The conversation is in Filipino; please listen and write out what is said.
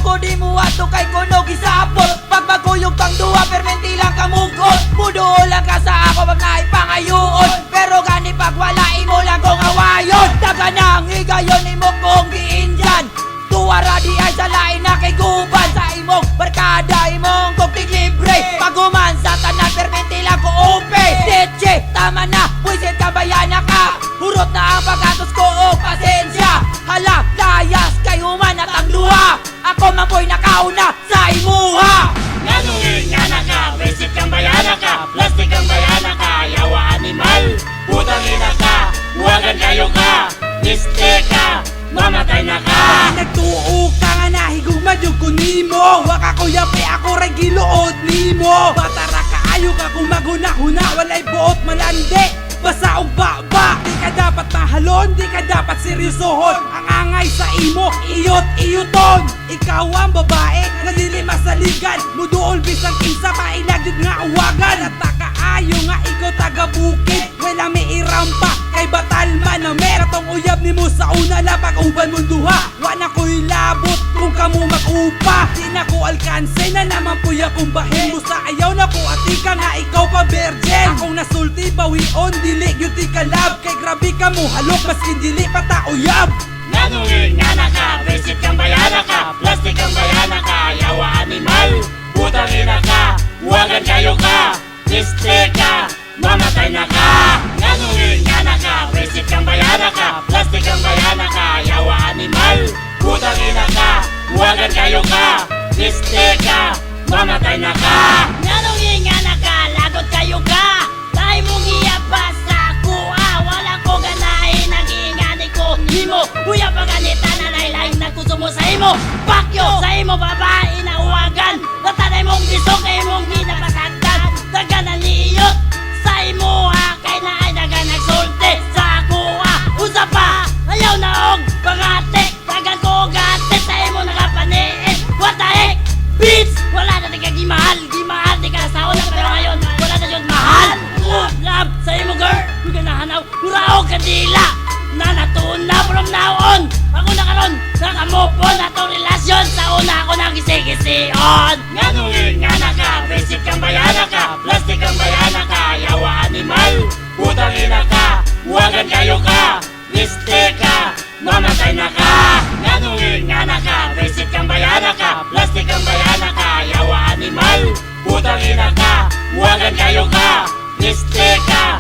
Kung di mo ato kay kuno gisapot. Pag magkuyog pang duwa permenti lang kamugot. Mudo lang ka sa ako pag naipangayoon. Pero gani pag wala imo lang kong awayon. Daga nang higayon imo kong giinjan. Tuwara di ay sa lain na kay guban. Sa imong barkada imong kong libre. Paguman sa tanan permenti lang ko upe. Teche tama na buisit ka bayana ka. Hurot na ang pagkatos ko o pasensya. Hala layas kay human at ang luha. Ako man po'y nakauna sa imuha. Nganungin nga na ka, visit kang bayana ka. Plastic kang bayana ka, yawa animal. Putang ina ka, huwagan kayo ka. Mistake ka, mamatay na ka. Nagtuo ka nga nahigugmad yung kunimo. Waka ko yapi ako rin giluod nimo. Batara kaayo ka kung maghuna-huna. Walay buot malandi basa og baba. Di ka dapat mahalon, di ka dapat seryosohon. Ang angay sa imo, iyot-iyoton. Ikaw ang babae, nalilima sa ligan. Muduol bisang kinsa, mailag yun nga uwagan. At nakaayo nga ikaw taga-bukid. Wala may irampa, kay batal man na meratong uyab ni mo sa una la pag-uban mong duha. Wana ko'y labot kung kamo mag-upa. Di na ko alkanse na naman puya kung bahin mo sa ayaw na ko at ika nga ikaw pa virgin. Akong nasulti bawion, dili yun di ka love. Kay grabe ka mo halok, maskin dili pa ta uyab. Nganungin nga na ka, visit kang bayana ka. Plastic kang bayana ka, yawa animal. Putang ina ka, huwagan kayo ka. Mistake ka, mamatay na ka. Nganungin nga na ka, visit kang bayana ka. Plastic kang bayana ka, yawa animal. Putang ina ka, huwagan kayo ka. Mistake ka, mamatay na ka. Nganungin nga na ka, lagot kayo ka. Tayo mong iyabas sa kuha. Wala ko ganahin, nag-iingani ko imo. Kuya pa ganita na lain-lain na gusto mo sa imo. Pakyo sa imo babae na uwagan. Natanay mong gisok kay mong ginapasagdan. Daganan ni iyot sa imo ha. Kay na ay dagan nagsulti sa kuha. Usa pa, ayaw na og pangate. Dagan ko gate sa imo nakapaniin. What the heck, bitch? Wala na di ka gimahal. Gimahal di ka sa unang pero ngayon wala na yun mahal. Love sa imo girl, huwag ka nahanaw. Huraog kadila na natuna from now on. Ako na karon, nakamupon na tong relasyon. Sa una ako nang gisi-gisi-on. Nganungin nga na ka, visit kang bayana ka. Plastic kang bayana ka, yawa animal. Putang ina ka, huwagan kayo ka. Mistake ka, mamatay na ka. Nganungin nga na ka, visit kang bayana ka. Plastic kang bayana ka, yawa animal. Putang ina ka, huwagan kayo ka. Mistake ka,